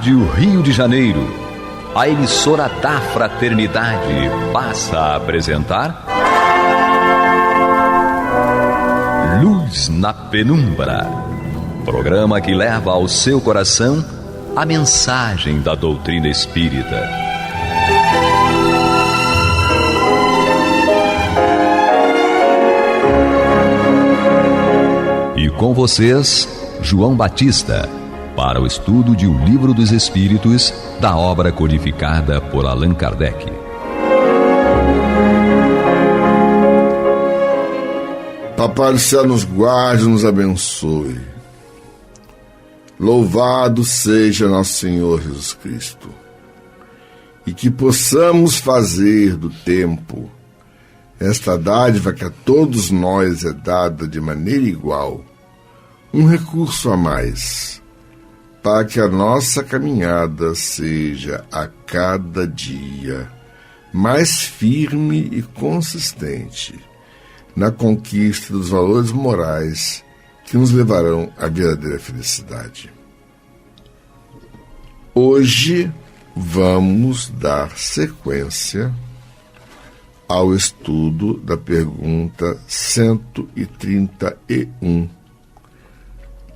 Rádio Rio de Janeiro, a emissora da Fraternidade, passa a apresentar Luz na Penumbra, programa que leva ao seu coração a mensagem da doutrina espírita. E com vocês, João Batista, para o estudo de O Livro dos Espíritos, da obra codificada por Allan Kardec. Papai do céu nos guarde e nos abençoe. Louvado seja nosso Senhor Jesus Cristo. E que possamos fazer do tempo esta dádiva que a todos nós é dada de maneira igual, um recurso a mais, para que a nossa caminhada seja a cada dia mais firme e consistente na conquista dos valores morais que nos levarão à verdadeira felicidade. Hoje vamos dar sequência ao estudo da pergunta 131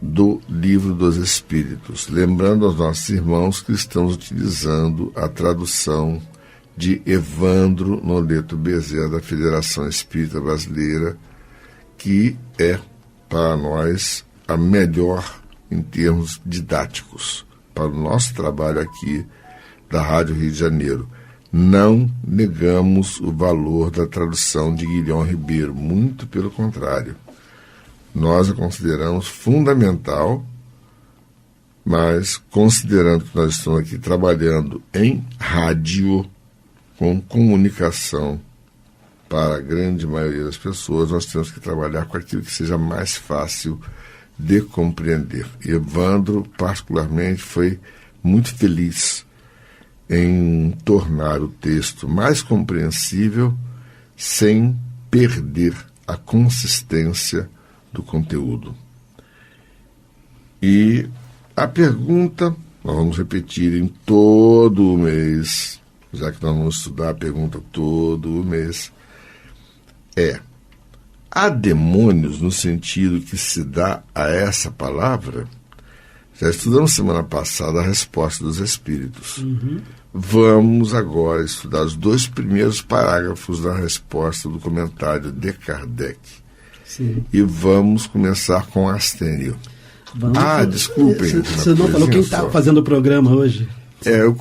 do Livro dos Espíritos, lembrando aos nossos irmãos que estamos utilizando a tradução de Evandro Noleto Bezerra, da Federação Espírita Brasileira, que é, para nós, a melhor em termos didáticos, para o nosso trabalho aqui da Rádio Rio de Janeiro. Não negamos o valor da tradução de Guilherme Ribeiro, muito pelo contrário. Nós a consideramos fundamental, mas considerando que nós estamos aqui trabalhando em rádio, com comunicação para a grande maioria das pessoas, nós temos que trabalhar com aquilo que seja mais fácil de compreender. Evandro, particularmente, foi muito feliz em tornar o texto mais compreensível sem perder a consistência do conteúdo. E a pergunta, nós vamos repetir em todo o mês, já que nós vamos estudar a pergunta todo o mês, é: há demônios no sentido que se dá a essa palavra? Já estudamos semana passada a resposta dos Espíritos. Vamos agora estudar os 2 primeiros parágrafos da resposta do comentário de Kardec. Sim. E vamos começar com Astênio. Desculpem. Você não falou quem está fazendo o programa hoje? Eu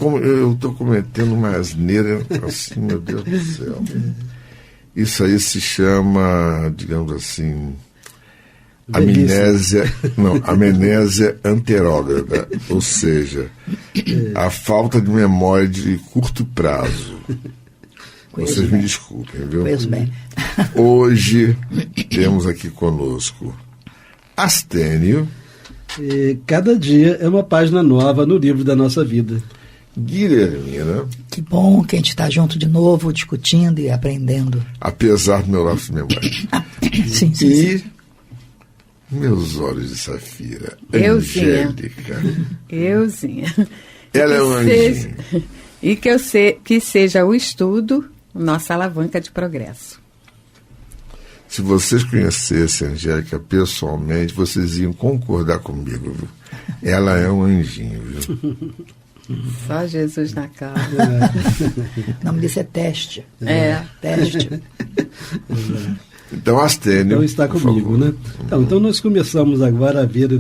estou cometendo uma asneira assim, meu Deus do céu. Isso aí se chama, digamos assim, amnésia anterógrada, ou seja, a falta de memória de curto prazo. Vocês me desculpem, viu? Pois bem. Hoje temos aqui conosco Astênio. Cada dia é uma página nova no livro da nossa vida. Guilhermina. Que bom que a gente está junto de novo, discutindo e aprendendo. Apesar do meu lapso de memória. Sim. E meus olhos de safira. Angélica. Euzinha. Ela é um anjinho. E que seja o estudo nossa alavanca de progresso. Se vocês conhecessem a Angélica pessoalmente, vocês iam concordar comigo, viu? Ela é um anjinho, viu? Só Jesus na casa. O nome disso é teste. Teste. Então, Astênio. Então está comigo, né? Então nós começamos agora a ver,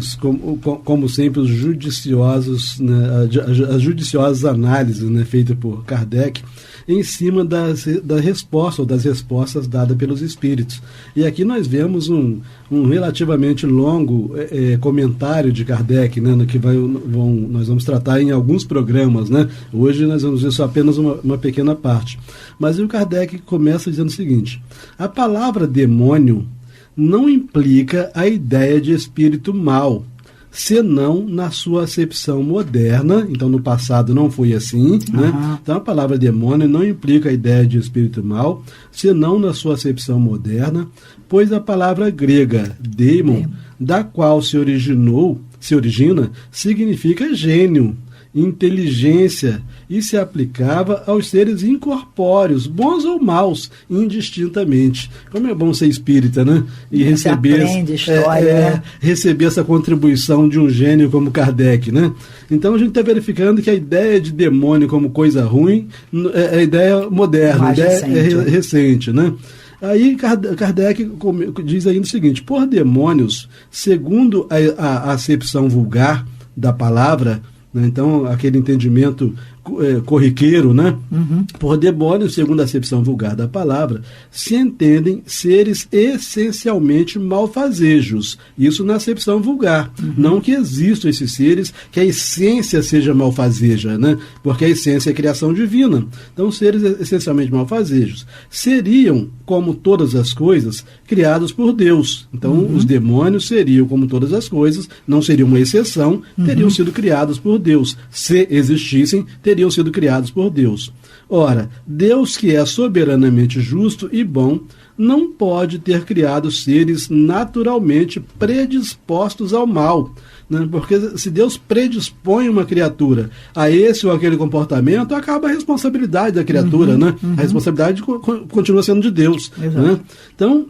como sempre, os judiciosos, né, as judiciosas análises, né, feitas por Kardec em cima da resposta ou das respostas dadas pelos espíritos. E aqui nós vemos um relativamente longo comentário de Kardec, né, no que nós vamos tratar em alguns programas, né? Hoje nós vamos ver só apenas uma pequena parte. Mas o Kardec começa dizendo o seguinte: a palavra demônio não implica a ideia de espírito mau, senão na sua acepção moderna. Então, no passado não foi assim, né? Então, a palavra demônio não implica a ideia de espírito mau, senão na sua acepção moderna, pois a palavra grega daemon, da qual se origina, significa gênio, inteligência e se aplicava aos seres incorpóreos, bons ou maus, indistintamente. Como é bom ser espírita, né? E receber essa contribuição de um gênio como Kardec, né? Então a gente está verificando que a ideia de demônio como coisa ruim é a ideia moderna, a ideia recente, né? Aí Kardec diz ainda o seguinte: por demônios, segundo a acepção vulgar da palavra, né, então aquele entendimento corriqueiro, né? Por demônios, segundo a acepção vulgar da palavra, se entendem seres essencialmente malfazejos. Isso na acepção vulgar. Não que existam esses seres, que a essência seja malfazeja, né? Porque a essência é criação divina. Então, seres essencialmente malfazejos seriam, como todas as coisas, criados por Deus. Então, os demônios seriam, como todas as coisas, não seriam uma exceção, teriam sido criados por Deus. Se existissem, teriam sido criados por Deus. Ora, Deus, que é soberanamente justo e bom, não pode ter criado seres naturalmente predispostos ao mal, né? Porque se Deus predispõe uma criatura a esse ou aquele comportamento, acaba a responsabilidade da criatura, né? A responsabilidade continua sendo de Deus, né? Então,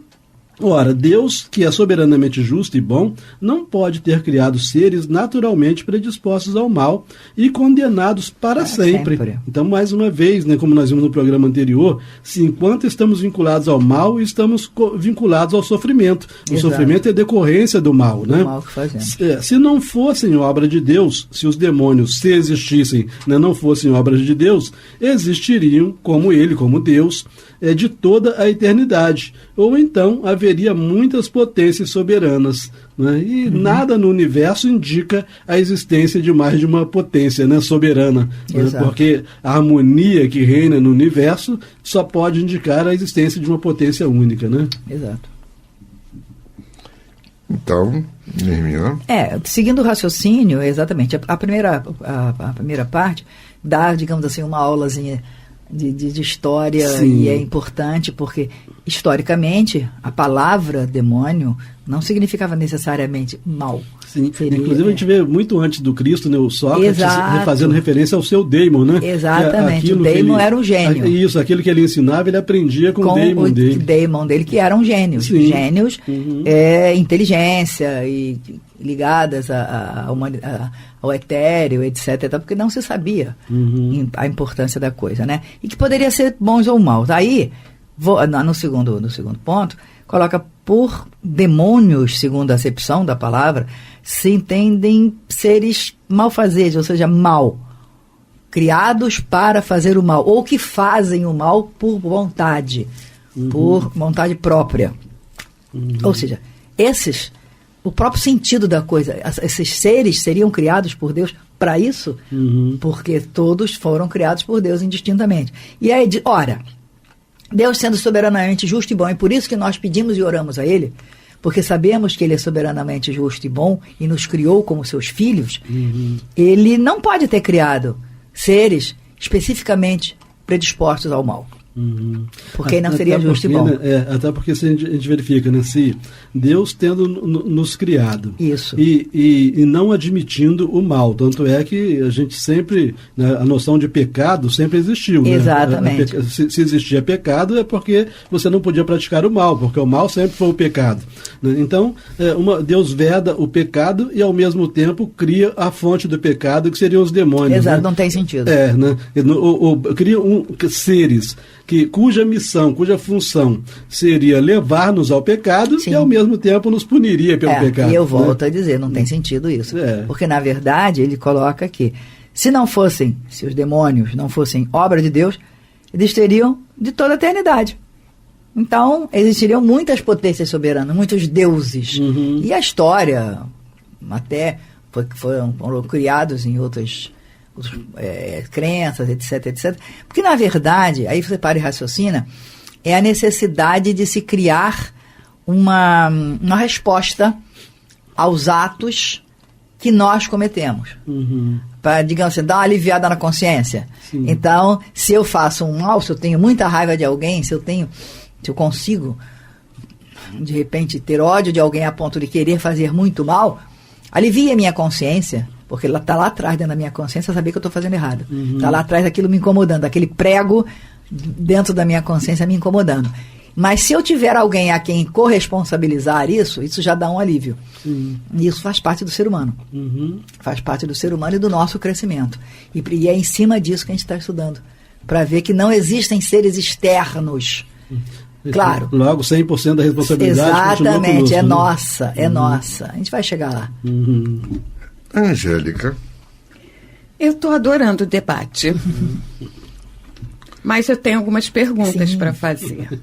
ora, Deus, que é soberanamente justo e bom, não pode ter criado seres naturalmente predispostos ao mal e condenados para sempre. Então, mais uma vez, né, como nós vimos no programa anterior, se enquanto estamos vinculados ao mal, estamos vinculados ao sofrimento. O sofrimento é decorrência do mal, né? Mal que fazemos. Se não fossem obra de Deus, se os demônios, se existissem, né, não fossem obras de Deus, existiriam como ele, como Deus, de toda a eternidade. Ou então haveria muitas potências soberanas, né? E nada no universo indica a existência de mais de uma potência, né, soberana, né? Porque a harmonia que reina no universo só pode indicar a existência de uma potência única, né? Exato. Então, Hermina? Seguindo o raciocínio, exatamente, a primeira parte dá, digamos assim, uma aulazinha de história. Sim. E é importante porque, historicamente, a palavra demônio não significava necessariamente mal. Sim. Inclusive a gente vê muito antes do Cristo, né, o Sócrates fazendo referência ao seu Daimon, né? Exatamente, o Daimon era um gênio. Isso, aquilo que ele ensinava, ele aprendia com o Daimon dele. Daimon dele, que eram gênios. Sim. Gênios, inteligência e ligadas ao etéreo, etc., porque não se sabia a importância da coisa, né? E que poderia ser bons ou maus. Aí, no segundo ponto, coloca por demônios, segundo a acepção da palavra, se entendem seres malfazejos, ou seja, mal, criados para fazer o mal, ou que fazem o mal por vontade própria. Ou seja, o próprio sentido da coisa, esses seres seriam criados por Deus para isso, porque todos foram criados por Deus indistintamente. E aí, Deus sendo soberanamente justo e bom, e por isso que nós pedimos e oramos a Ele, porque sabemos que Ele é soberanamente justo e bom e nos criou como seus filhos, Ele não pode ter criado seres especificamente predispostos ao mal. Porque não seria justo e bom. Até porque se a gente verifica, né, se Deus tendo nos criado isso. E não admitindo o mal, tanto é que a gente sempre, né, a noção de pecado sempre existiu. Exatamente. Né? Se existia pecado é porque você não podia praticar o mal, porque o mal sempre foi o pecado. Né? Então, Deus veda o pecado e ao mesmo tempo cria a fonte do pecado, que seriam os demônios. Exato, né? Não tem sentido. Né? Cria seres cuja missão, cuja função seria levar-nos ao pecado. Sim. E ao mesmo tempo nos puniria pelo pecado. E eu volto a dizer, não tem sentido isso. Porque na verdade ele coloca que se os demônios não fossem obra de Deus, eles teriam de toda a eternidade. Então existiriam muitas potências soberanas, muitos deuses. E a história até foram criados em outras crenças, etc. Porque, na verdade, aí você para e raciocina, é a necessidade de se criar uma resposta aos atos que nós cometemos. Para, digamos assim, dar uma aliviada na consciência. Sim. Então, se eu faço um mal, se eu tenho muita raiva de alguém, se eu consigo, de repente, ter ódio de alguém a ponto de querer fazer muito mal, alivia a minha consciência, Porque ela está lá atrás, dentro da minha consciência, saber que eu estou fazendo errado. Está lá atrás aquilo me incomodando, aquele prego dentro da minha consciência me incomodando. Mas se eu tiver alguém a quem corresponsabilizar isso já dá um alívio. E isso faz parte do ser humano. Faz parte do ser humano e do nosso crescimento. E é em cima disso que a gente está estudando. Para ver que não existem seres externos. Claro. Logo, 100% da responsabilidade. Exatamente, conosco, é né? nossa, é nossa. A gente vai chegar lá. Angélica. Eu estou adorando o debate. Mas eu tenho algumas perguntas para fazer.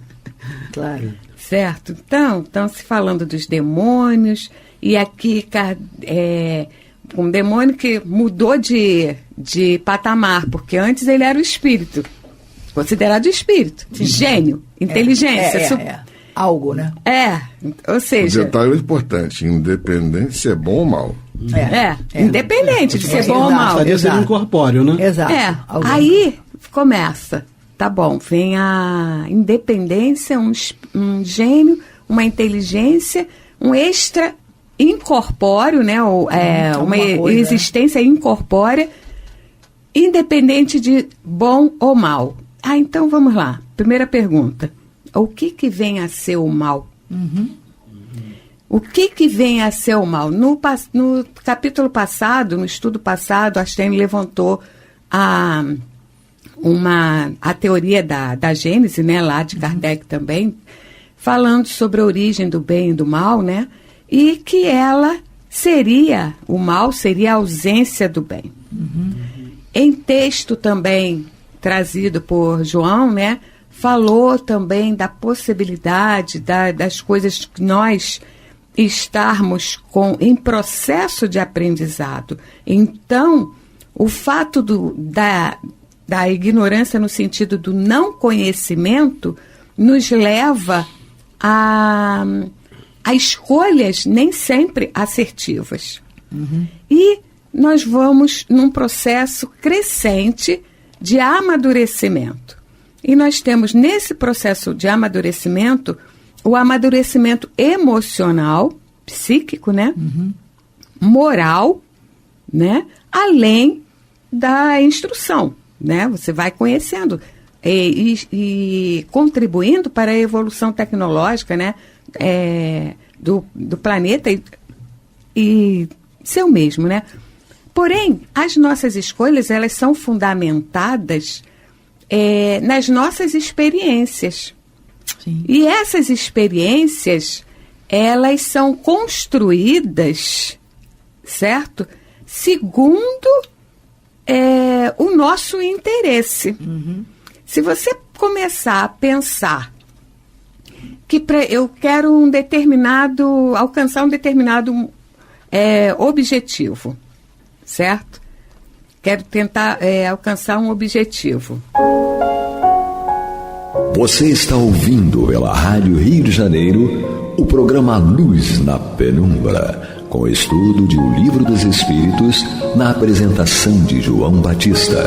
Claro. Certo? Então, se falando dos demônios, e aqui um demônio que mudou de patamar, porque antes ele era o espírito, considerado espírito, gênio, inteligência. Algo, né? Ou seja... O detalhe importante, independente se é bom ou mal. Independente de ser bom ou mal. Estaria sendo incorpóreo, né? Exato. Aí começa... Tá bom, vem a independência, um gênio, uma inteligência, um extra incorpóreo, né? Uma existência incorpórea, independente de bom ou mal. Então vamos lá. Primeira pergunta. O que vem a ser o mal? O que vem a ser o mal? No capítulo passado, no estudo passado, Einstein levantou a teoria da Gênese, né, lá de Kardec também, falando sobre a origem do bem e do mal, né, e que o mal seria a ausência do bem. Em texto também trazido por João, né, falou também da possibilidade das coisas que nós estarmos em processo de aprendizado. Então, o fato da ignorância no sentido do não conhecimento nos leva a escolhas nem sempre assertivas. E nós vamos num processo crescente de amadurecimento. E nós temos nesse processo de amadurecimento o amadurecimento emocional, psíquico, né? Moral, né? Além da instrução. Né? Você vai conhecendo e contribuindo para a evolução tecnológica, né? Do planeta e seu mesmo, né? Porém, as nossas escolhas, elas são fundamentadas nas nossas experiências. Sim. E essas experiências, elas são construídas, certo? Segundo o nosso interesse. Se você começar a pensar que eu quero alcançar um determinado objetivo, certo? Quero tentar alcançar um objetivo. Você está ouvindo pela Rádio Rio de Janeiro o programa Luz na Penumbra, com o estudo de O Livro dos Espíritos, na apresentação de João Batista.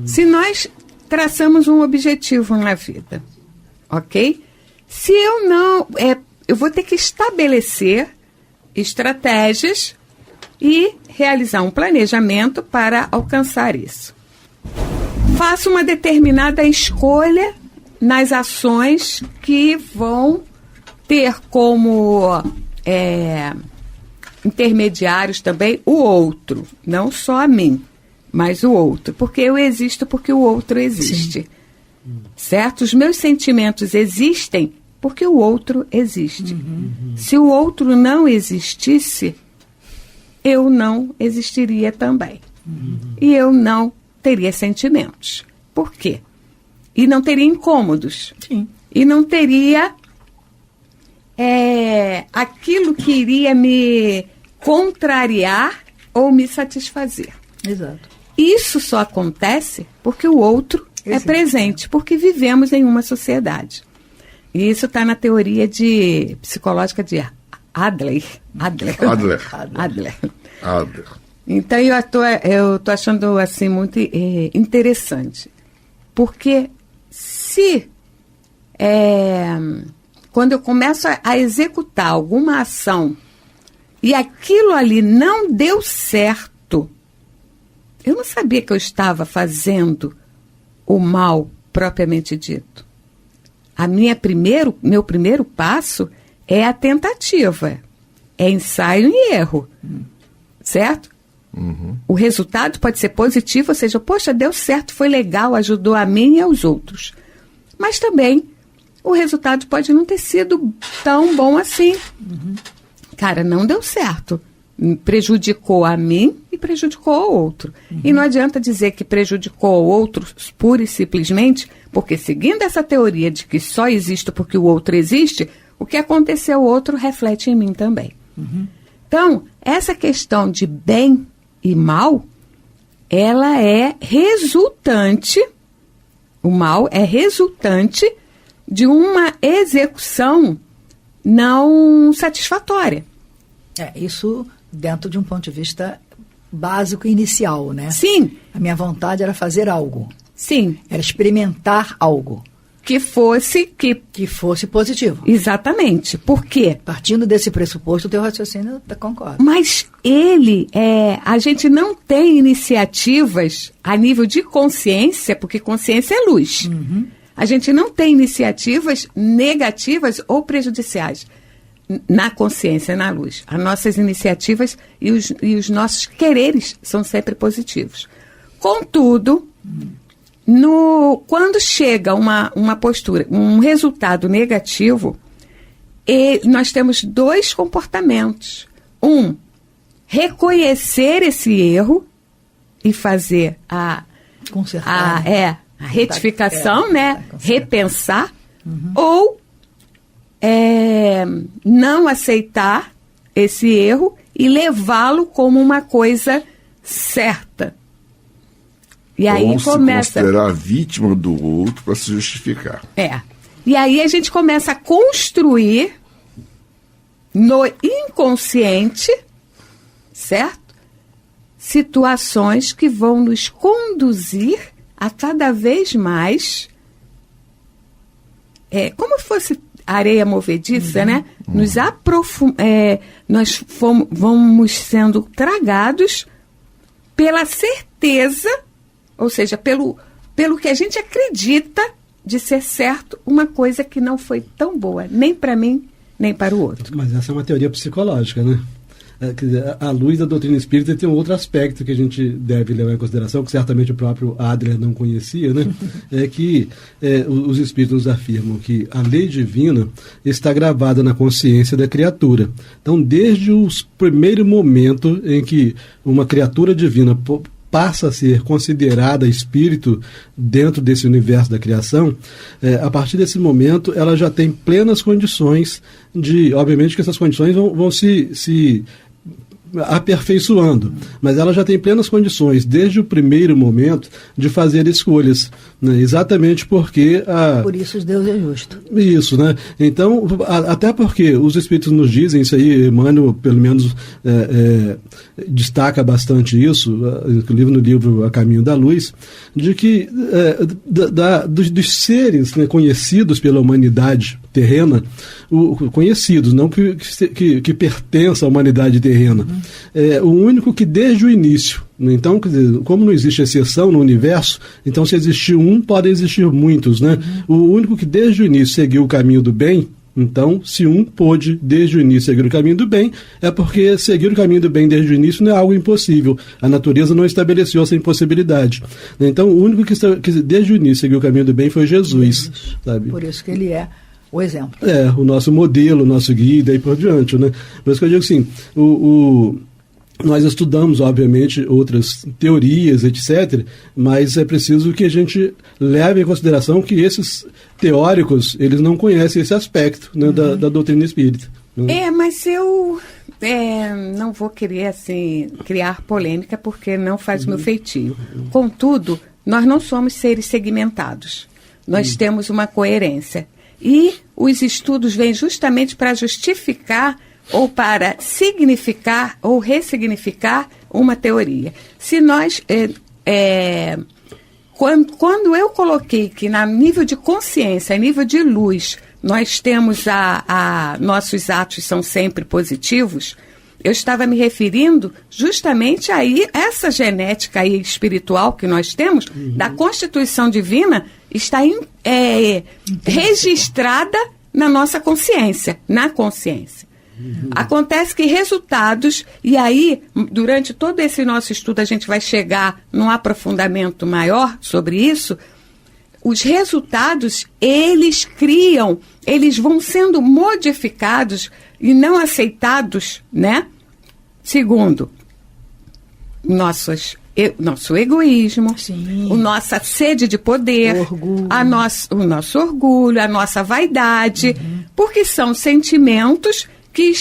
Se nós traçamos um objetivo na vida, ok? Se eu não... eu vou ter que estabelecer estratégias e realizar um planejamento para alcançar isso. Faço uma determinada escolha nas ações que vão ter como intermediários também o outro, não só a mim, mas o outro, porque eu existo porque o outro existe. Sim. Certo? Os meus sentimentos existem porque o outro existe. Se o outro não existisse, eu não existiria também. E eu não teria sentimentos. Por quê? E não teria incômodos. Sim. E não teria aquilo que iria me contrariar ou me satisfazer. Exato. Isso só acontece porque o outro é presente, porque vivemos em uma sociedade. E isso está na teoria psicológica de Adler. Então eu tô achando assim muito interessante, porque quando eu começo a executar alguma ação e aquilo ali não deu certo, eu não sabia que eu estava fazendo o mal propriamente dito. Meu primeiro passo é a tentativa, é ensaio e erro, certo? Uhum. O resultado pode ser positivo, ou seja, poxa, deu certo, foi legal, ajudou a mim e aos outros. Mas também o resultado pode não ter sido tão bom assim. Cara, não deu certo. Prejudicou a mim e prejudicou ao outro. E não adianta dizer que prejudicou ao outro pura e simplesmente, porque seguindo essa teoria de que só existe porque o outro existe, o que aconteceu ao outro reflete em mim também. Então, essa questão de bem e mal, ela é resultante, o mal é resultante de uma execução não satisfatória. Isso dentro de um ponto de vista básico e inicial, né? Sim. A minha vontade era fazer algo. Sim. Era experimentar algo. Que fosse positivo. Exatamente. Por quê? Partindo desse pressuposto, o teu raciocínio concorda. Mas a gente não tem iniciativas a nível de consciência, porque consciência é luz. A gente não tem iniciativas negativas ou prejudiciais na consciência, na luz. As nossas iniciativas e os nossos quereres são sempre positivos. Contudo, quando chega uma postura, um resultado negativo, nós temos dois comportamentos. Reconhecer esse erro e fazer a retificação, né? Repensar, ou não aceitar esse erro e levá-lo como uma coisa certa. E aí se considerar vítima do outro para se justificar. E aí a gente começa a construir no inconsciente, certo? Situações que vão nos conduzir a cada vez mais, como se fosse areia movediça, né? Nós vamos sendo tragados pela certeza, ou seja, pelo que a gente acredita de ser certo, uma coisa que não foi tão boa, nem para mim, nem para o outro. Mas essa é uma teoria psicológica, né? Quer dizer, à luz da doutrina espírita tem um outro aspecto que a gente deve levar em consideração, que certamente o próprio Adler não conhecia, né? É que os espíritos afirmam que a lei divina está gravada na consciência da criatura. Então, desde o primeiro momento em que uma criatura divina passa a ser considerada espírito dentro desse universo da criação, a partir desse momento ela já tem plenas condições de, obviamente que essas condições vão se aperfeiçoando, mas ela já tem plenas condições desde o primeiro momento de fazer escolhas, né? Exatamente porque por isso Deus é justo. Isso, né? Então, até porque os espíritos nos dizem isso aí, Emmanuel pelo menos destaca bastante isso, inclusive no livro A Caminho da Luz, de que dos seres, né, conhecidos pela humanidade terrena, conhecidos, não que pertençam à humanidade terrena, o único que desde o início, então, quer dizer, como não existe exceção no universo, então se existir um, podem existir muitos, né? O único que desde o início seguiu o caminho do bem, então, se um pôde desde o início seguir o caminho do bem, é porque seguir o caminho do bem desde o início não é algo impossível. A natureza não estabeleceu essa impossibilidade. Então, o único que desde o início seguiu o caminho do bem foi Jesus. Sabe? Por isso que ele é o exemplo. O nosso modelo, o nosso guia e daí por diante, né? Por isso que eu digo assim, nós estudamos, obviamente, outras teorias, etc., mas é preciso que a gente leve em consideração que esses teóricos, eles não conhecem esse aspecto, né, da doutrina espírita. Mas eu não vou querer, assim, criar polêmica, porque não faz meu feitio. Contudo, nós não somos seres segmentados. Nós temos uma coerência. E os estudos vêm justamente para justificar ou para significar ou ressignificar uma teoria. Se nós, quando eu coloquei que na nível de consciência, a nível de luz, nós temos nossos atos são sempre positivos, eu estava me referindo justamente aí, essa genética aí espiritual que nós temos, da constituição divina, está registrada na nossa consciência, na consciência. Acontece que resultados, e aí, durante todo esse nosso estudo, a gente vai chegar num aprofundamento maior sobre isso. Os resultados, eles vão sendo modificados e não aceitados, né? Segundo, nosso egoísmo, a nossa sede de poder, o nosso orgulho, a nossa vaidade, porque são sentimentos que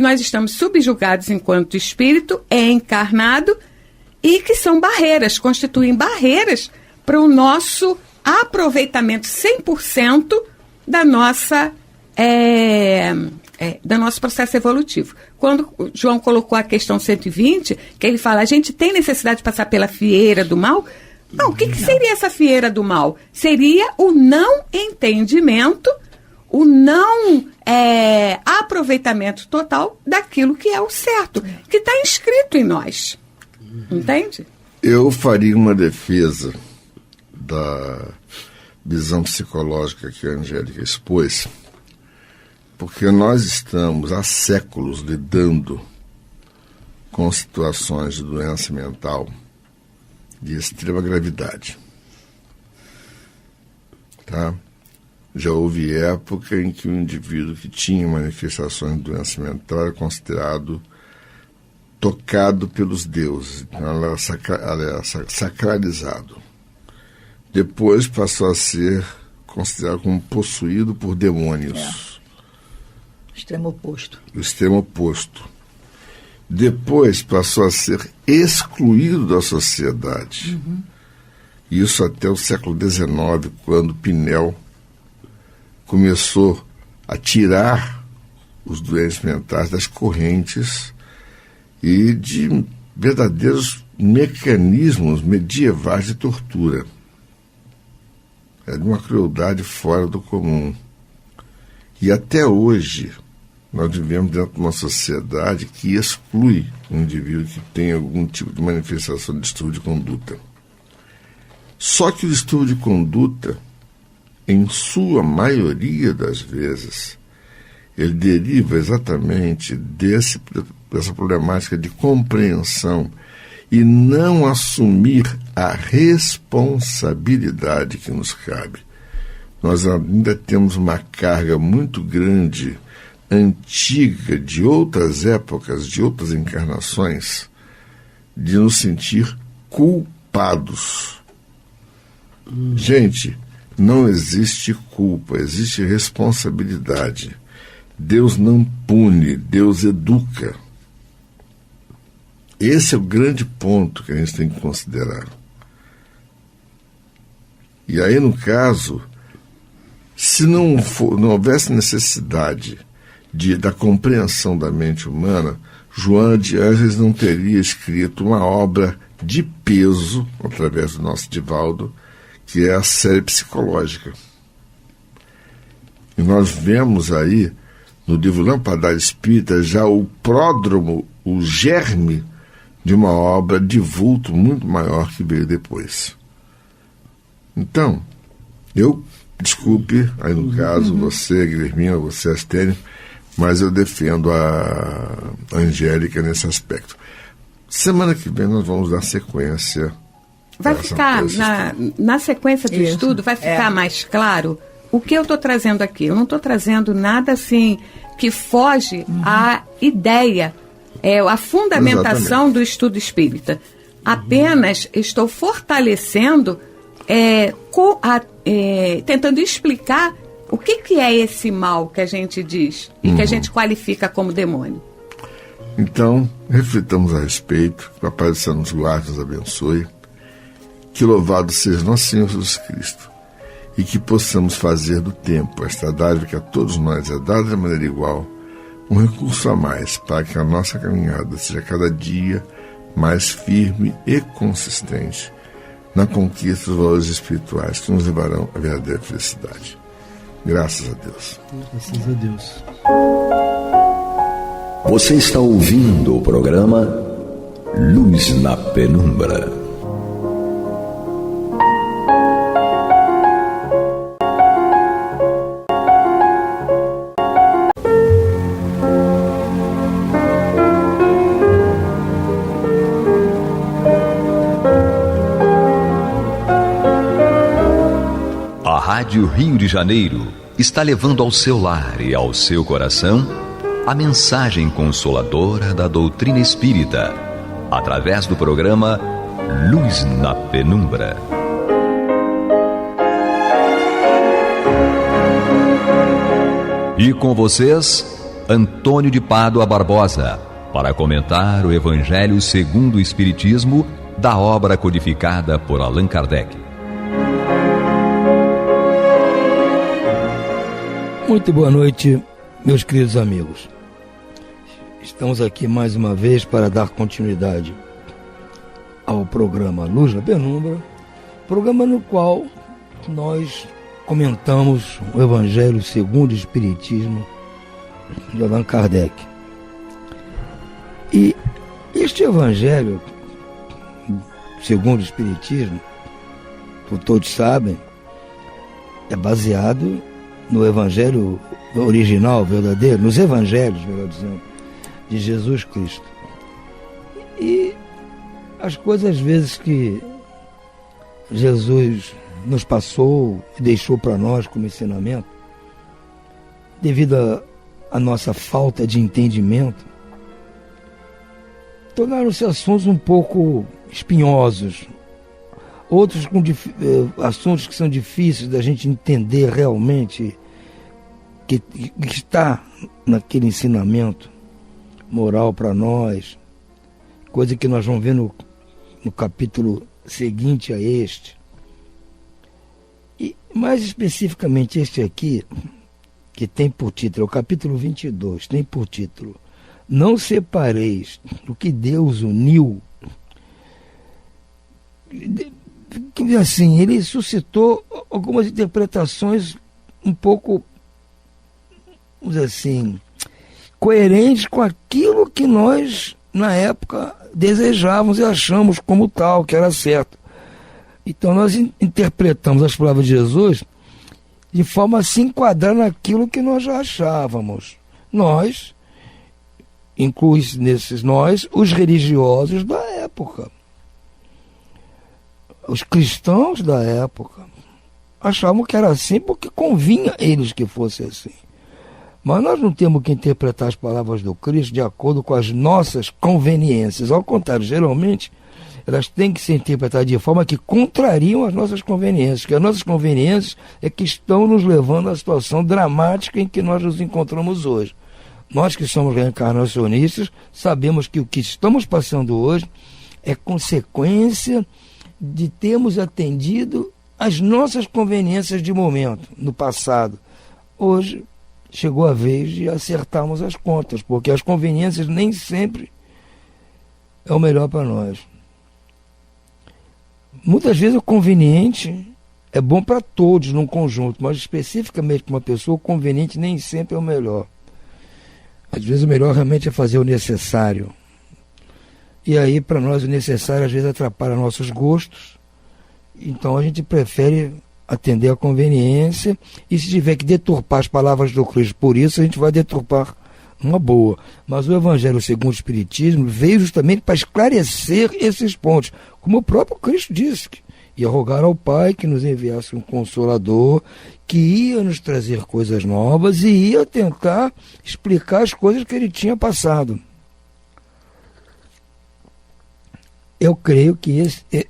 nós estamos subjugados enquanto espírito encarnado e que são barreiras, constituem barreiras para o nosso aproveitamento 100% da nossa do nosso processo evolutivo. Quando o João colocou a questão 120, que ele fala, a gente tem necessidade de passar pela fieira do mal? Não, o que seria essa fieira do mal? Seria o não entendimento, o não aproveitamento total daquilo que é o certo, que está inscrito em nós. Entende? Eu faria uma defesa da visão psicológica que a Angélica expôs, porque nós estamos há séculos lidando com situações de doença mental de extrema gravidade. Tá? Já houve época em que o indivíduo que tinha manifestações de doença mental era considerado tocado pelos deuses, então ela era sacralizado. Depois passou a ser considerado como possuído por demônios. Extremo oposto. O extremo oposto. Depois passou a ser excluído da sociedade. Isso até o século XIX, quando Pinel começou a tirar os doentes mentais das correntes e de verdadeiros mecanismos medievais de tortura. É de uma crueldade fora do comum. E até hoje, nós vivemos dentro de uma sociedade que exclui o indivíduo que tem algum tipo de manifestação de distúrbio de conduta. Só que o distúrbio de conduta, em sua maioria das vezes, ele deriva exatamente dessa problemática de compreensão e não assumir a responsabilidade que nos cabe. Nós ainda temos uma carga muito grande, antiga, de outras épocas, de outras encarnações, de nos sentir culpados. Gente, não existe culpa, existe responsabilidade. Deus não pune, Deus educa. Esse é o grande ponto que a gente tem que considerar. E aí, no caso, se não houvesse necessidade da compreensão da mente humana, Joana de Ângeles não teria escrito uma obra de peso, através do nosso Divaldo, que é a série psicológica. E nós vemos aí, no livro Lampadário Espírita, já o pródromo, o germe de uma obra de vulto muito maior que veio depois. Então, desculpe, aí no caso, você, Guilhermina, você, Astênio, mas eu defendo a Angélica nesse aspecto. Semana que vem nós vamos dar sequência. Vai ficar, na sequência do estudo, vai ficar mais claro o que eu estou trazendo aqui. Eu não estou trazendo nada assim que foge à ideia, a fundamentação do estudo espírita. Apenas estou fortalecendo, tentando explicar o que é esse mal que a gente diz e que a gente qualifica como demônio. Então, reflitamos a respeito, que o Papai do Céu nos guarde, nos abençoe, que louvado seja nosso Senhor Jesus Cristo, e que possamos fazer do tempo, esta dádiva que a todos nós é dada de maneira igual, um recurso a mais para que a nossa caminhada seja cada dia mais firme e consistente na conquista dos valores espirituais que nos levarão à verdadeira felicidade. Graças a Deus. Graças a Deus. Você está ouvindo o programa Luz na Penumbra. A Rádio Rio de Janeiro está levando ao seu lar e ao seu coração a mensagem consoladora da doutrina espírita, através do programa Luz na Penumbra. E com vocês, Antônio de Pádua Barbosa, para comentar o Evangelho segundo o Espiritismo, da obra codificada por Allan Kardec. Muito boa noite, meus queridos amigos. Estamos aqui mais uma vez para dar continuidade ao programa Luz na Penumbra, programa no qual nós comentamos o Evangelho segundo o Espiritismo de Allan Kardec. E este Evangelho segundo o Espiritismo, como todos sabem, é baseado no Evangelho original, verdadeiro, nos Evangelhos, melhor dizendo, de Jesus Cristo. E as coisas, às vezes, que Jesus nos passou e deixou para nós como ensinamento, devido à nossa falta de entendimento, tornaram-se assuntos um pouco espinhosos, outros com assuntos que são difíceis da gente entender realmente que está naquele ensinamento moral para nós, coisa que nós vamos ver no capítulo seguinte a este. E mais especificamente este aqui, que tem por título, é o capítulo 22, tem por título: Não separeis o que Deus uniu. Assim, ele suscitou algumas interpretações um pouco, vamos dizer assim, coerentes com aquilo que nós, na época, desejávamos e achamos como tal, que era certo. Então nós interpretamos as palavras de Jesus de forma a se enquadrar naquilo que nós já achávamos. Nós, inclui-se nesses nós, os religiosos da época. Os cristãos da época achavam que era assim porque convinha a eles que fosse assim. Mas nós não temos que interpretar as palavras do Cristo de acordo com as nossas conveniências. Ao contrário, geralmente, elas têm que ser interpretadas de forma que contrariam as nossas conveniências, porque as nossas conveniências é que estão nos levando à situação dramática em que nós nos encontramos hoje. Nós que somos reencarnacionistas, sabemos que o que estamos passando hoje é consequência de termos atendido às nossas conveniências de momento, no passado. Hoje chegou a vez de acertarmos as contas, porque as conveniências nem sempre é o melhor para nós. Muitas vezes o conveniente é bom para todos num conjunto, mas especificamente para uma pessoa, o conveniente nem sempre é o melhor. Às vezes o melhor realmente é fazer o necessário. E aí, para nós, o necessário às vezes atrapalha nossos gostos. Então a gente prefere atender a conveniência, e se tiver que deturpar as palavras do Cristo por isso, a gente vai deturpar uma boa. Mas o Evangelho segundo o Espiritismo veio justamente para esclarecer esses pontos, como o próprio Cristo disse, que ia rogar ao Pai que nos enviasse um Consolador, que ia nos trazer coisas novas e ia tentar explicar as coisas que ele tinha passado. Eu creio que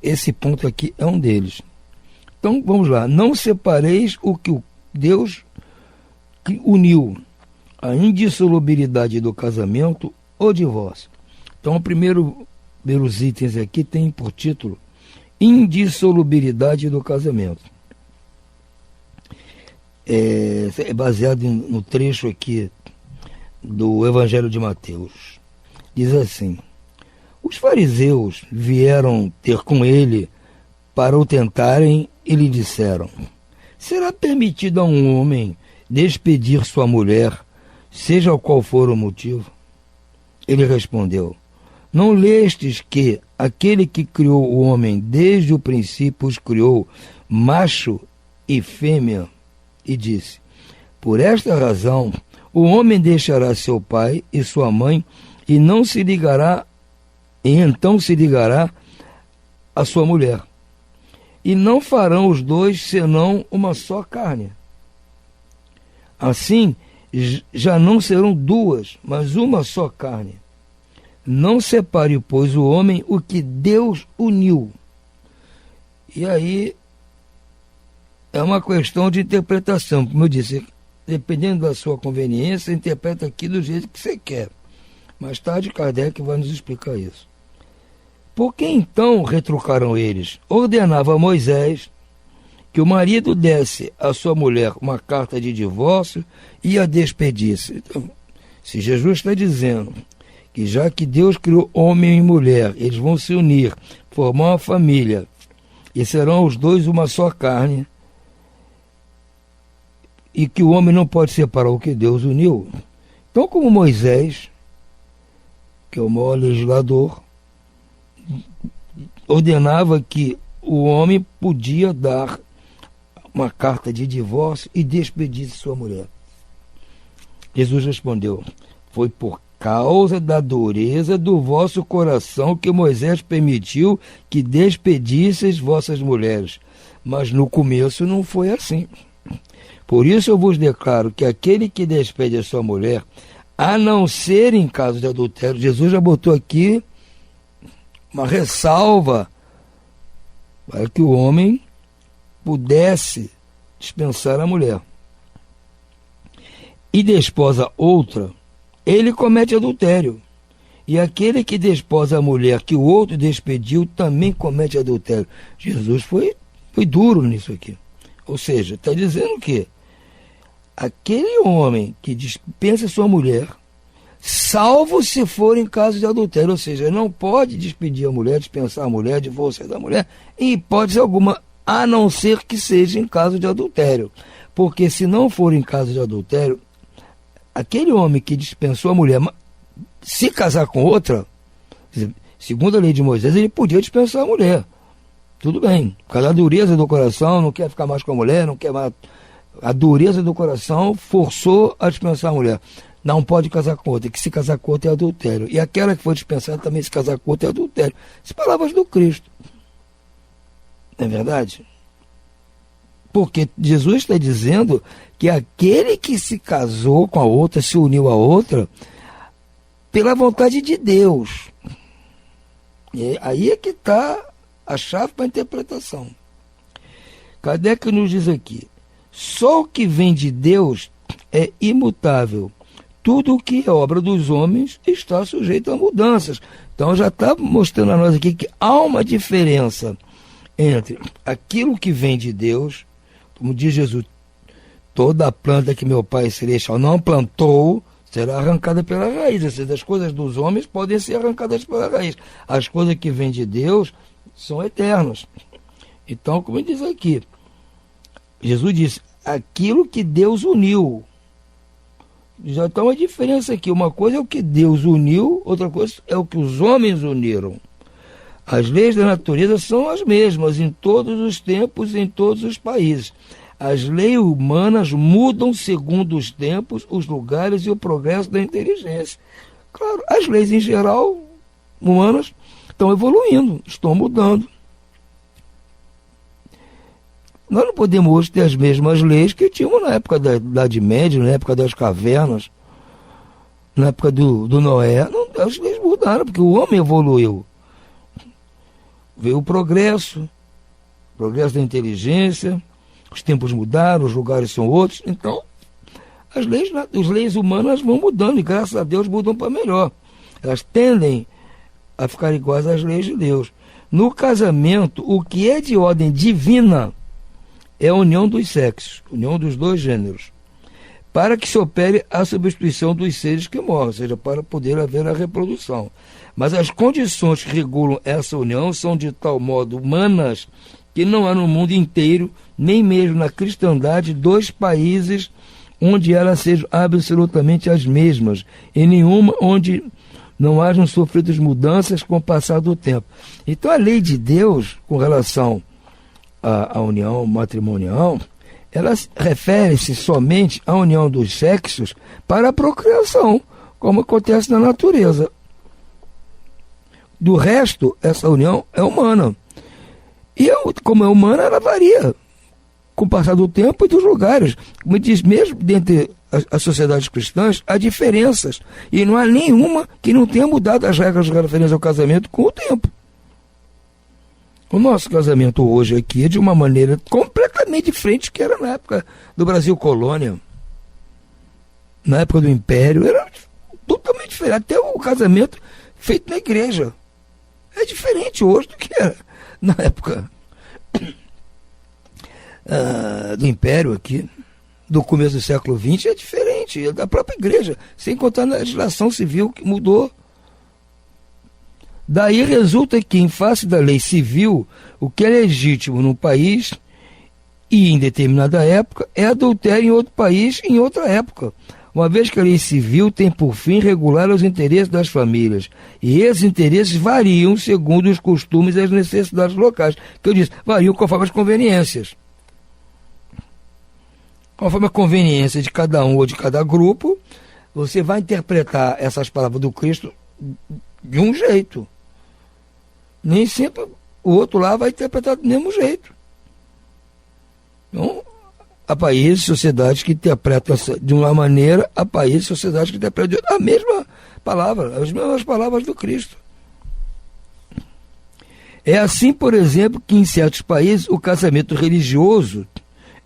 esse ponto aqui é um deles. Então, vamos lá. Não separeis o que Deus uniu, a indissolubilidade do casamento ou divórcio. Então, os primeiros itens aqui tem por título indissolubilidade do casamento. É baseado no trecho aqui do Evangelho de Mateus. Diz assim: os fariseus vieram ter com ele para o tentarem e lhe disseram: será permitido a um homem despedir sua mulher, seja qual for o motivo? Ele respondeu: não lestes que aquele que criou o homem desde o princípio os criou, macho e fêmea? E disse: por esta razão o homem deixará seu pai e sua mãe, e então se ligará à sua mulher, e não farão os dois senão uma só carne. Assim, já não serão duas, mas uma só carne. Não separe, pois, o homem o que Deus uniu. E aí é uma questão de interpretação. Como eu disse, dependendo da sua conveniência, interpreta aqui do jeito que você quer. Mais tarde, Kardec vai nos explicar isso. Por que então, retrucaram eles, ordenava a Moisés que o marido desse à sua mulher uma carta de divórcio e a despedisse? Então, se Jesus está dizendo que já que Deus criou homem e mulher, eles vão se unir, formar uma família, e serão os dois uma só carne, e que o homem não pode separar o que Deus uniu, então, como Moisés, que é o maior legislador, ordenava que o homem podia dar uma carta de divórcio e despedir sua mulher. Jesus respondeu: foi por causa da dureza do vosso coração que Moisés permitiu que despedisseis vossas mulheres, mas no começo não foi assim. Por isso eu vos declaro que aquele que despede a sua mulher, a não ser em caso de adultério, Jesus já botou aqui uma ressalva para que o homem pudesse dispensar a mulher, e desposa outra, ele comete adultério. E aquele que desposa a mulher que o outro despediu também comete adultério. Jesus foi duro nisso aqui. Ou seja, está dizendo que aquele homem que dispensa sua mulher, salvo se for em caso de adultério, ou seja, não pode despedir a mulher, dispensar a mulher, divorciar da mulher, em hipótese alguma, a não ser que seja em caso de adultério. Porque se não for em caso de adultério, aquele homem que dispensou a mulher, se casar com outra, segundo a lei de Moisés, ele podia dispensar a mulher. Tudo bem, por causa da dureza do coração, não quer ficar mais com a mulher, não quer mais... A dureza do coração forçou a dispensar a mulher. Não pode casar com outra, que se casar com outra é adultério. E aquela que foi dispensada também, se casar com outra, é adultério. As palavras do Cristo. Não é verdade? Porque Jesus está dizendo que aquele que se casou com a outra, se uniu a outra, pela vontade de Deus. E aí é que está a chave para a interpretação. Kardec nos diz aqui: só o que vem de Deus é imutável. Tudo o que é obra dos homens está sujeito a mudanças. Então já está mostrando a nós aqui que há uma diferença entre aquilo que vem de Deus, como diz Jesus, toda planta que meu Pai Celestial não plantou será arrancada pela raiz. Ou seja, as coisas dos homens podem ser arrancadas pela raiz. As coisas que vêm de Deus são eternas. Então, como diz aqui, Jesus disse, aquilo que Deus uniu. Já está uma diferença aqui. Uma coisa é o que Deus uniu, outra coisa é o que os homens uniram. As leis da natureza são as mesmas em todos os tempos, em todos os países. As leis humanas mudam segundo os tempos, os lugares e o progresso da inteligência. Claro, as leis em geral, humanas, estão evoluindo, estão mudando. Nós não podemos hoje ter as mesmas leis que tínhamos na época da Idade Média, na época das cavernas, na época do Noé. Não, as leis mudaram, porque o homem evoluiu. Veio o progresso da inteligência, os tempos mudaram, os lugares são outros. Então, as leis humanas vão mudando, e graças a Deus mudam para melhor. Elas tendem a ficar iguais às leis de Deus. No casamento, o que é de ordem divina é a união dos sexos, união dos dois gêneros, para que se opere a substituição dos seres que morrem, ou seja, para poder haver a reprodução. Mas as condições que regulam essa união são de tal modo humanas que não há no mundo inteiro, nem mesmo na cristandade, dois países onde elas sejam absolutamente as mesmas, e nenhuma onde não hajam sofrido mudanças com o passar do tempo. Então a lei de Deus, com relação à união matrimonial, ela refere-se somente à união dos sexos para a procriação, como acontece na natureza. Do resto, essa união é humana. E como é humana, ela varia com o passar do tempo e dos lugares. Como diz, mesmo dentre as sociedades cristãs, há diferenças. E não há nenhuma que não tenha mudado as regras referentes ao casamento com o tempo. O nosso casamento hoje aqui é de uma maneira completamente diferente do que era na época do Brasil colônia. Na época do Império, era totalmente diferente. Até o casamento feito na igreja é diferente hoje do que era na época do Império aqui, do começo do século XX, é diferente, da própria igreja, sem contar na legislação civil que mudou. Daí resulta que, em face da lei civil, o que é legítimo num país e em determinada época é adultério em outro país em outra época, uma vez que a lei civil tem por fim regular os interesses das famílias. E esses interesses variam segundo os costumes e as necessidades locais. Que eu disse, variam conforme as conveniências. Conforme a conveniência de cada um ou de cada grupo, você vai interpretar essas palavras do Cristo de um jeito. Nem sempre o outro lá vai interpretar do mesmo jeito. Então, há países e sociedades que interpretam de uma maneira, há países e sociedades que interpretam de outra. A mesma palavra, as mesmas palavras do Cristo. É assim, por exemplo, que em certos países o casamento religioso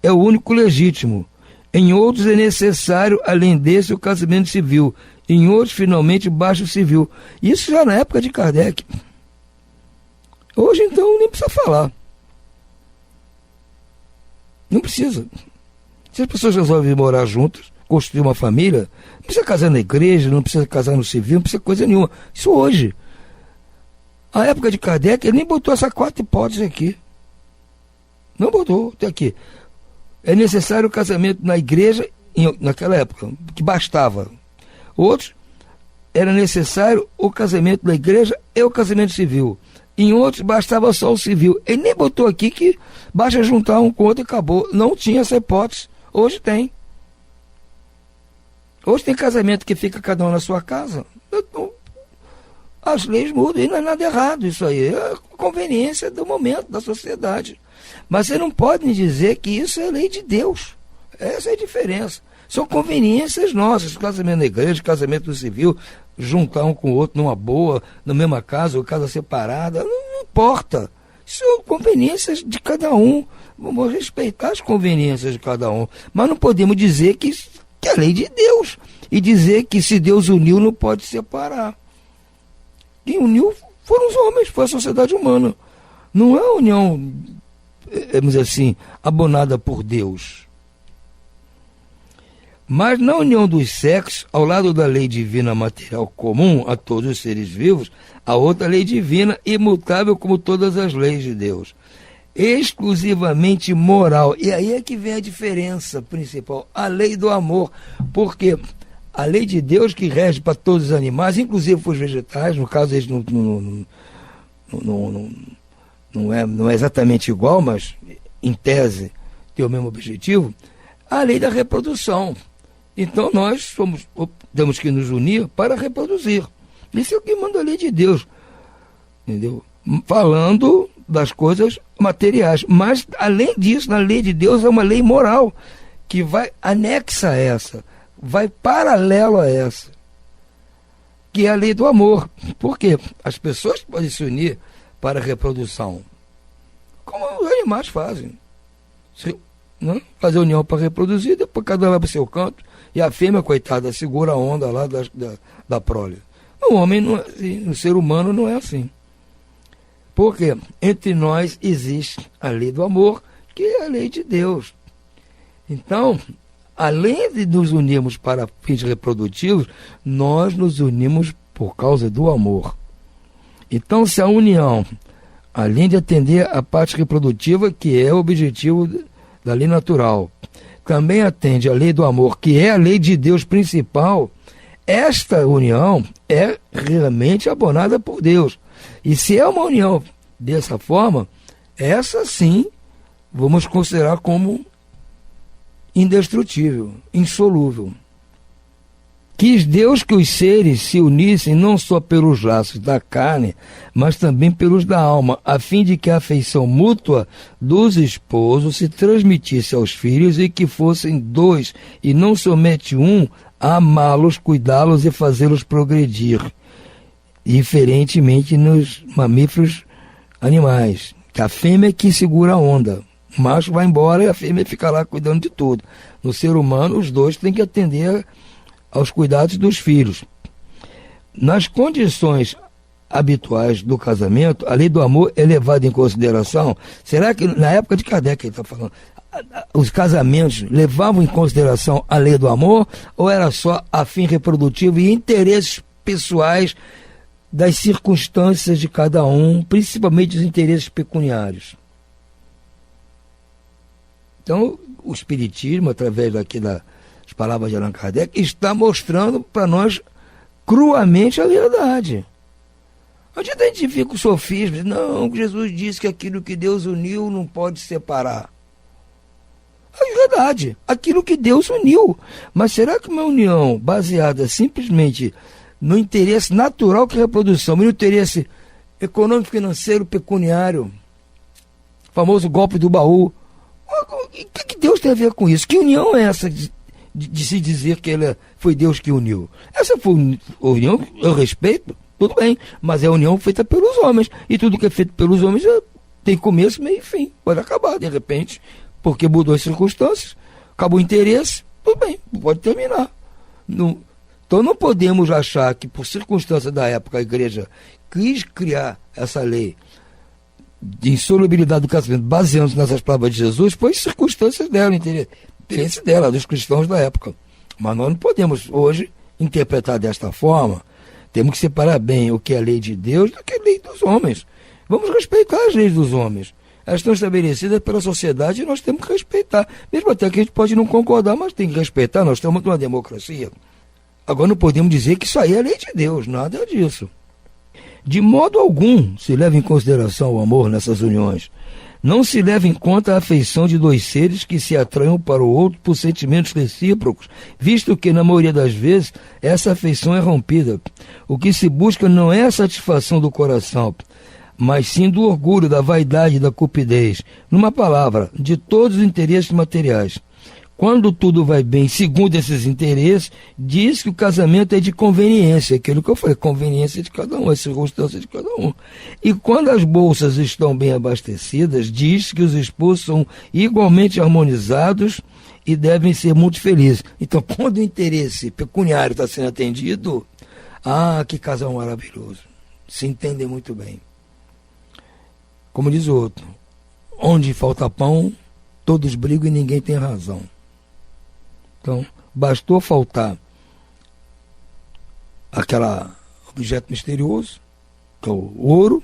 é o único legítimo. Em outros é necessário, além desse, o casamento civil. Em outros, finalmente, basta o civil. Isso já na época de Kardec. Hoje, então, nem precisa falar. Não precisa. Se as pessoas resolvem morar juntas, construir uma família, não precisa casar na igreja, não precisa casar no civil, não precisa coisa nenhuma. Isso hoje. A época de Kardec, ele nem botou essa quarta hipótese aqui. Não botou, até aqui. É necessário o casamento na igreja, naquela época, que bastava. Outros, era necessário o casamento na igreja e o casamento civil. Em outros, bastava só o civil. Ele nem botou aqui que basta juntar um com o outro e acabou. Não tinha essa hipótese. Hoje tem. Hoje tem casamento que fica cada um na sua casa. As leis mudam e não é nada errado isso aí. É conveniência do momento, da sociedade. Mas você não pode me dizer que isso é lei de Deus. Essa é a diferença. São conveniências nossas. Casamento na igreja, casamento no civil, juntar um com o outro numa boa, na mesma casa ou casa separada, não importa. São conveniências de cada um. Vamos respeitar as conveniências de cada um. Mas não podemos dizer que é lei de Deus. E dizer que se Deus uniu, não pode separar. Quem uniu foram os homens, foi a sociedade humana. Não é a união, vamos dizer assim, abonada por Deus. Mas na união dos sexos, ao lado da lei divina material comum a todos os seres vivos, há outra lei divina, imutável como todas as leis de Deus, exclusivamente moral. E aí é que vem a diferença principal, a lei do amor, porque a lei de Deus que rege para todos os animais, inclusive para os vegetais, no caso eles não é exatamente igual, mas em tese tem o mesmo objetivo, a lei da reprodução. Então nós temos que nos unir para reproduzir. Isso é o que manda a lei de Deus, entendeu? Falando das coisas materiais. Mas, além disso, na lei de Deus é uma lei moral que vai anexa a essa, vai paralelo a essa, que é a lei do amor. Por quê? As pessoas podem se unir para a reprodução, como os animais fazem. Fazer união para reproduzir, depois cada um vai para o seu canto, e a fêmea, coitada, segura a onda lá da prole. O homem, não é assim, o ser humano não é assim. Porque entre nós existe a lei do amor, que é a lei de Deus. Então, além de nos unirmos para fins reprodutivos, nós nos unimos por causa do amor. Então, se a união, além de atender a parte reprodutiva, que é o objetivo da lei natural, também atende a lei do amor, que é a lei de Deus principal, esta união é realmente abonada por Deus. E se é uma união dessa forma, essa sim vamos considerar como indestrutível, insolúvel. Quis Deus que os seres se unissem não só pelos laços da carne, mas também pelos da alma, a fim de que a afeição mútua dos esposos se transmitisse aos filhos e que fossem dois, e não somente um, a amá-los, cuidá-los e fazê-los progredir, diferentemente nos mamíferos animais, que a fêmea é que segura a onda. O macho vai embora e a fêmea fica lá cuidando de tudo. No ser humano, os dois têm que atender aos cuidados dos filhos. Nas condições habituais do casamento, a lei do amor é levada em consideração. Será que na época de Kardec, ele está falando, os casamentos levavam em consideração a lei do amor, ou era só a fim reprodutivo e interesses pessoais das circunstâncias de cada um, principalmente os interesses pecuniários? Então, o Espiritismo, através daqui das palavras de Allan Kardec, está mostrando para nós cruamente a verdade. A gente identifica o sofismo, não, Jesus disse que aquilo que Deus uniu não pode separar. É verdade, aquilo que Deus uniu. Mas será que uma união baseada simplesmente no interesse natural que é a reprodução, no interesse econômico, financeiro, pecuniário, famoso golpe do baú, o que Deus tem a ver com isso? Que união é essa de se dizer que foi Deus que uniu? Essa foi a união, eu respeito, tudo bem, mas é a união feita pelos homens, e tudo que é feito pelos homens tem começo, meio e fim, pode acabar de repente, porque mudou as circunstâncias, acabou o interesse, tudo bem, pode terminar. Então não podemos achar que por circunstância da época a igreja quis criar essa lei de insolubilidade do casamento, baseando-se nessas palavras de Jesus, foi circunstâncias dela, interesse dela, dos cristãos da época. Mas nós não podemos hoje interpretar desta forma. Temos que separar bem o que é a lei de Deus do que é a lei dos homens. Vamos respeitar as leis dos homens. Elas estão estabelecidas pela sociedade e nós temos que respeitar. Mesmo até que a gente pode não concordar, mas tem que respeitar. Nós estamos numa democracia. Agora não podemos dizer que isso aí é a lei de Deus, nada disso. De modo algum se leva em consideração o amor nessas uniões. Não se leva em conta a afeição de dois seres que se atraem um para o outro por sentimentos recíprocos, visto que, na maioria das vezes, essa afeição é rompida. O que se busca não é a satisfação do coração, mas sim do orgulho, da vaidade e da cupidez. Numa palavra, de todos os interesses materiais. Quando tudo vai bem, segundo esses interesses, diz que o casamento é de conveniência, aquilo que eu falei, conveniência de cada um, a circunstância de cada um. E quando as bolsas estão bem abastecidas, diz que os esposos são igualmente harmonizados e devem ser muito felizes. Então, quando o interesse pecuniário está sendo atendido, que casal maravilhoso, se entendem muito bem. Como diz o outro, onde falta pão, todos brigam e ninguém tem razão. Então, bastou faltar aquele objeto misterioso, que é o ouro,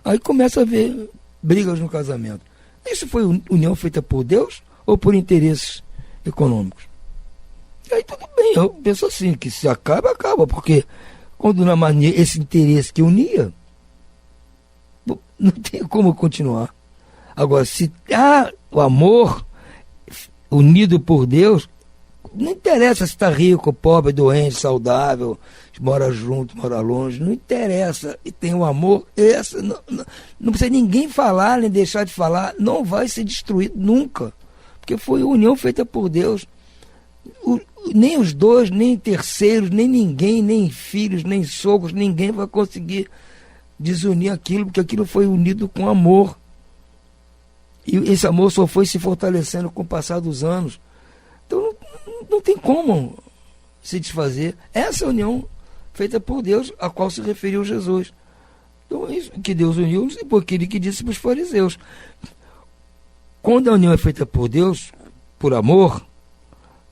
aí começa a haver brigas no casamento. Isso foi união feita por Deus ou por interesses econômicos? E aí tudo bem, eu penso assim, que se acaba, acaba, porque quando na maneira esse interesse que unia, não tem como continuar. Agora, se há o amor unido por Deus, não interessa se está rico, pobre, doente, saudável, mora junto, mora longe, não interessa. E tem o amor, não precisa ninguém falar, nem deixar de falar, não vai ser destruído nunca. Porque foi união feita por Deus. Nem os dois, nem terceiros, nem ninguém, nem filhos, nem sogros, ninguém vai conseguir desunir aquilo, porque aquilo foi unido com amor. E esse amor só foi se fortalecendo com o passar dos anos. Então não tem como se desfazer. Essa união feita por Deus, a qual se referiu Jesus. Então isso que Deus uniu, por aquele que disse para os fariseus. Quando a união é feita por Deus, por amor,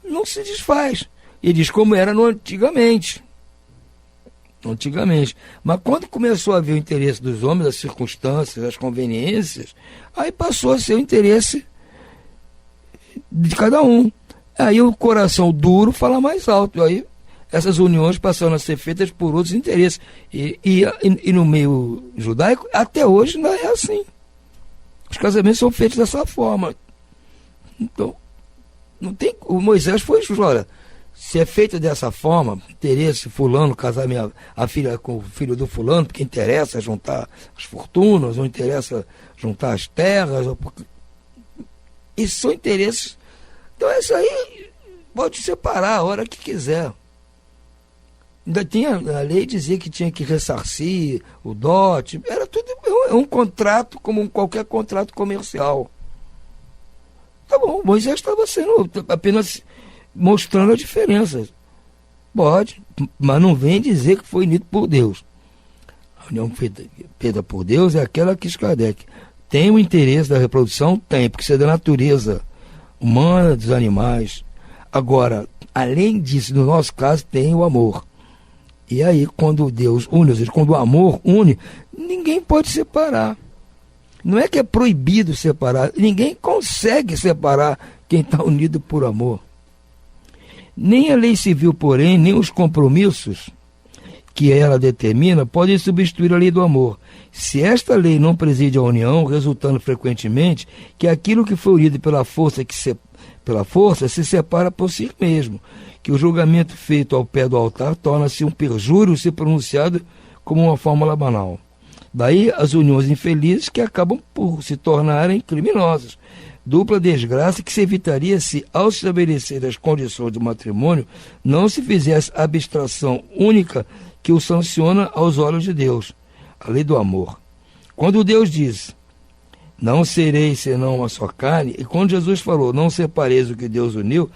não se desfaz. Ele diz como era no antigamente. Mas quando começou a haver o interesse dos homens, as circunstâncias, as conveniências, aí passou a ser o interesse de cada um. Aí o coração duro fala mais alto. Aí essas uniões passaram a ser feitas por outros interesses. E no meio judaico, até hoje não é assim. Os casamentos são feitos dessa forma. Então, não tem, o Moisés foi justo, olha, se é feito dessa forma, interesse fulano, casar a filha com o filho do fulano, porque interessa juntar as fortunas, ou interessa juntar as terras, esses são interesses. Então isso aí pode separar a hora que quiser. Ainda tinha, a lei dizia que tinha que ressarcir o dote, era tudo, é um contrato como qualquer contrato comercial. Tá bom, Moisés estava sendo apenas mostrando a diferença. Pode, mas não vem dizer que foi unido por Deus. A união feita por Deus é aquela que diz Kardec. Tem o interesse da reprodução? Tem, porque isso é da natureza humana, dos animais. Agora, além disso, no nosso caso, tem o amor. E aí, quando Deus une, ou seja, quando o amor une, ninguém pode separar. Não é que é proibido separar, ninguém consegue separar quem está unido por amor. Nem a lei civil, porém, nem os compromissos que ela determina podem substituir a lei do amor. Se esta lei não preside a união, resultando frequentemente que aquilo que foi unido pela força se separa por si mesmo, que o julgamento feito ao pé do altar torna-se um perjúrio se pronunciado como uma fórmula banal. Daí as uniões infelizes que acabam por se tornarem criminosas. Dupla desgraça que se evitaria se, ao estabelecer as condições do matrimônio, não se fizesse a abstração única que o sanciona aos olhos de Deus, a lei do amor. Quando Deus diz, não sereis senão uma só carne, e quando Jesus falou, não separeis o que Deus uniu,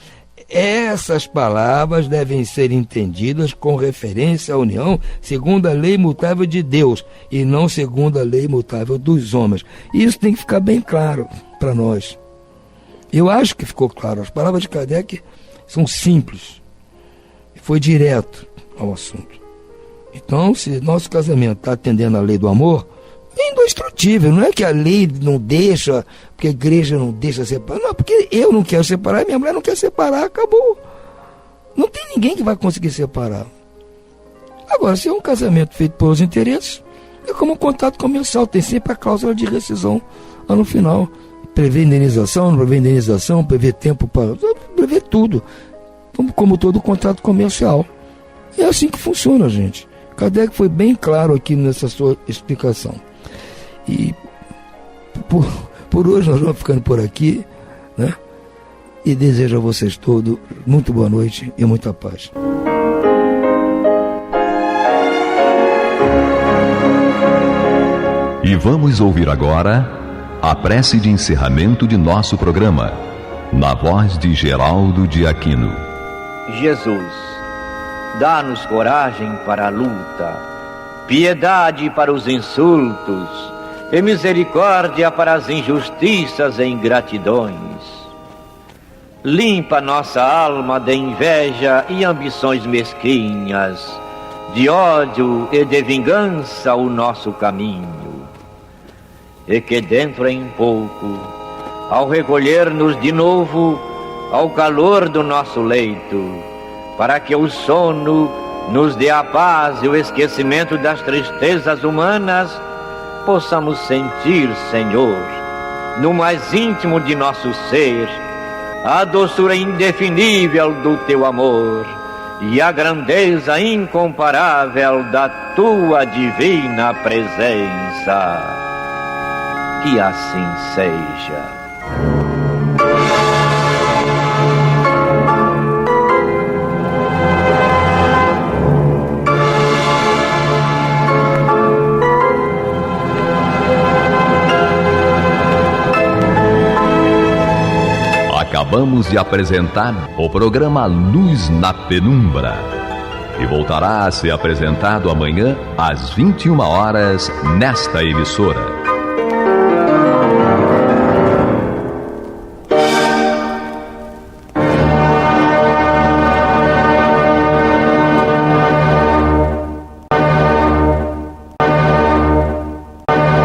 essas palavras devem ser entendidas com referência à união segundo a lei imutável de Deus e não segundo a lei imutável dos homens. Isso tem que ficar bem claro para nós. Eu acho que ficou claro. As palavras de Kardec são simples. Foi direto ao assunto. Então, se nosso casamento está atendendo à lei do amor, é indestrutível. Não é que a lei não deixa, porque a igreja não deixa separar. Não, porque eu não quero separar, minha mulher não quer separar, acabou. Não tem ninguém que vai conseguir separar. Agora, se é um casamento feito pelos interesses, é como um contrato comercial, tem sempre a cláusula de rescisão lá no final. Prevê indenização, não prevê indenização, prevê tempo para... prevê tudo. Como todo contrato comercial. É assim que funciona, gente. Kardec foi bem claro aqui nessa sua explicação. E por hoje nós vamos ficando por aqui, né? E desejo a vocês todos muito boa noite e muita paz. E vamos ouvir agora a prece de encerramento de nosso programa, na voz de Geraldo de Aquino. Jesus, dá-nos coragem para a luta, piedade para os insultos e misericórdia para as injustiças e ingratidões. Limpa nossa alma de inveja e ambições mesquinhas, de ódio e de vingança o nosso caminho. E que dentro em pouco, ao recolher-nos de novo ao calor do nosso leito, para que o sono nos dê a paz e o esquecimento das tristezas humanas, possamos sentir, Senhor, no mais íntimo de nosso ser, a doçura indefinível do Teu amor e a grandeza incomparável da Tua divina presença. Que assim seja. Acabamos de apresentar o programa Luz na Penumbra, que voltará a ser apresentado amanhã às 21 horas nesta emissora.